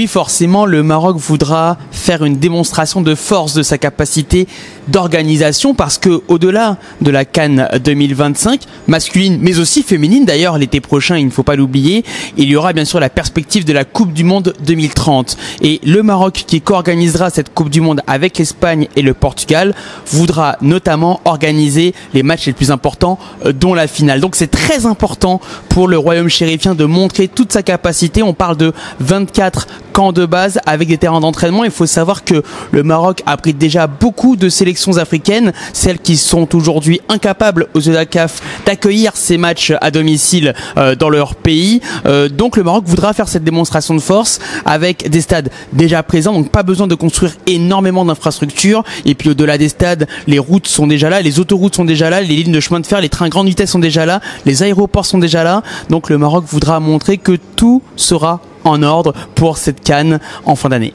Oui, forcément, le Maroc voudra faire une démonstration de force de sa capacité d'organisation parce que au-delà de la CAN 2025, masculine mais aussi féminine d'ailleurs, l'été prochain, il ne faut pas l'oublier, il y aura bien sûr la perspective de la Coupe du Monde 2030. Et le Maroc, qui co-organisera cette Coupe du Monde avec l'Espagne et le Portugal, voudra notamment organiser les matchs les plus importants, dont la finale. Donc c'est très important pour le royaume chérifien de montrer toute sa capacité. On parle de 24 camps de base avec des terrains d'entraînement. Il faut savoir que le Maroc abrite déjà beaucoup de sélections africaines, celles qui sont aujourd'hui incapables aux yeux de la CAF d'accueillir ces matchs à domicile dans leur pays. Donc le Maroc voudra faire cette démonstration de force avec des stades déjà présents, donc pas besoin de construire énormément d'infrastructures. Et puis au-delà des stades, les routes sont déjà là, les autoroutes sont déjà là, les lignes de chemin de fer, les trains grande vitesse sont déjà là, les aéroports sont déjà là. Donc le Maroc voudra montrer que tout sera en ordre pour cette CAN en fin d'année.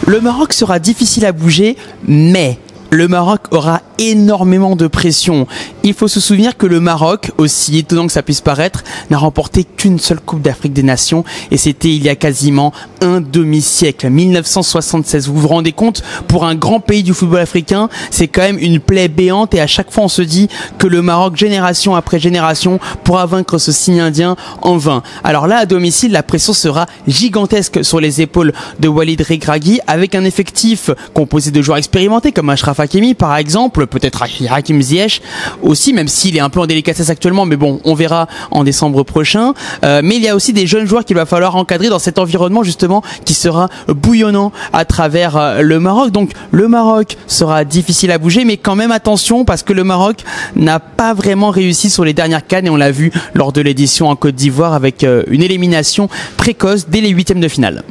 Le Maroc sera difficile à bouger, mais le Maroc aura énormément de pression. Il faut se souvenir que le Maroc, aussi étonnant que ça puisse paraître, n'a remporté qu'une seule Coupe d'Afrique des Nations et c'était il y a quasiment un demi-siècle, 1976. Vous vous rendez compte, pour un grand pays du football africain, c'est quand même une plaie béante et à chaque fois on se dit que le Maroc, génération après génération, pourra vaincre ce signe indien en vain. Alors là, à domicile, la pression sera gigantesque sur les épaules de Walid Regragui avec un effectif composé de joueurs expérimentés comme Achraf Hakimi par exemple, peut-être Hakim Ziyech aussi, même s'il est un peu en délicatesse actuellement, mais bon, on verra en décembre prochain. Mais il y a aussi des jeunes joueurs qu'il va falloir encadrer dans cet environnement justement qui sera bouillonnant à travers le Maroc. Donc le Maroc sera difficile à bouger, mais quand même attention parce que le Maroc n'a pas vraiment réussi sur les dernières CAN et on l'a vu lors de l'édition en Côte d'Ivoire avec une élimination précoce dès les huitièmes de finale.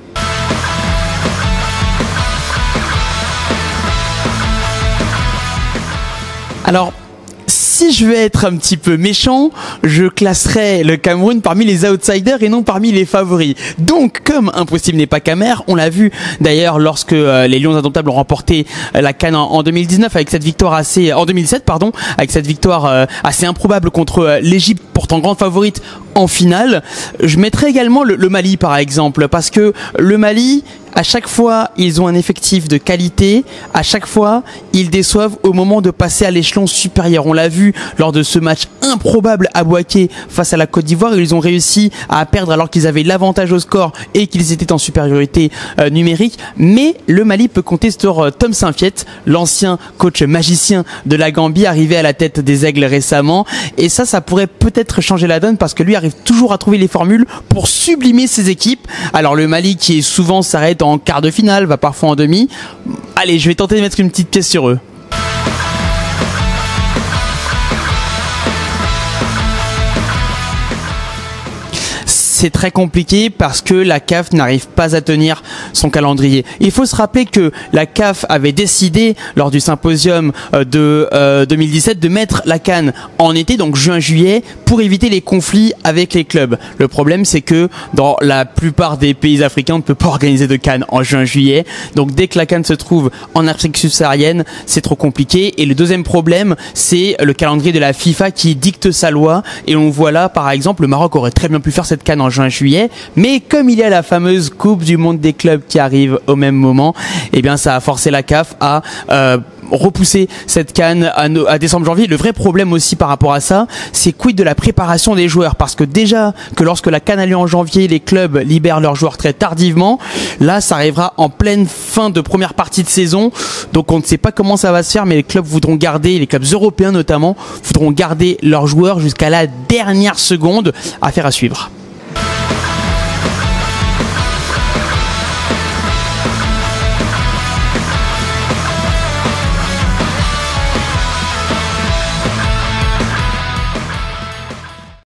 Alors, si je vais être un petit peu méchant, je classerai le Cameroun parmi les outsiders et non parmi les favoris. Donc, comme impossible n'est pas Camer, on l'a vu d'ailleurs lorsque les Lions indomptables ont remporté la CAN en 2019 avec cette victoire en 2007 pardon, avec cette victoire assez improbable contre l'Égypte, pourtant grande favorite en finale. Je mettrai également le Mali par exemple, parce que le Mali, à chaque fois, ils ont un effectif de qualité. À chaque fois, ils déçoivent au moment de passer à l'échelon supérieur. On l'a vu lors de ce match improbable à Bouaké face à la Côte d'Ivoire. Ils ont réussi à perdre alors qu'ils avaient l'avantage au score et qu'ils étaient en supériorité numérique. Mais le Mali peut compter sur Tom Saintfiet, l'ancien coach magicien de la Gambie, arrivé à la tête des Aigles récemment. Et ça pourrait peut-être changer la donne parce que lui arrive toujours à trouver les formules pour sublimer ses équipes. Alors le Mali qui souvent s'arrête en quart de finale, va parfois en demi. Allez, je vais tenter de mettre une petite pièce sur eux. C'est très compliqué parce que la CAF n'arrive pas à tenir son calendrier. Il faut se rappeler que la CAF avait décidé lors du symposium de 2017 de mettre la CAN en été, donc juin-juillet, pour éviter les conflits avec les clubs. Le problème, c'est que dans la plupart des pays africains, on ne peut pas organiser de CAN en juin-juillet. Donc dès que la CAN se trouve en Afrique subsaharienne, c'est trop compliqué. Et le deuxième problème, c'est le calendrier de la FIFA qui dicte sa loi. Et on voit là, par exemple, le Maroc aurait très bien pu faire cette CAN en juin-juillet, mais comme il y a la fameuse Coupe du Monde des clubs qui arrive au même moment, eh bien ça a forcé la CAF à repousser cette CAN à décembre-janvier. Le vrai problème aussi par rapport à ça, c'est quid de la préparation des joueurs, parce que déjà que lorsque la CAN a lieu en janvier, les clubs libèrent leurs joueurs très tardivement. Là, ça arrivera en pleine fin de première partie de saison, donc on ne sait pas comment ça va se faire, mais les clubs voudront garder, les clubs européens notamment, voudront garder leurs joueurs jusqu'à la dernière seconde. Affaire à suivre.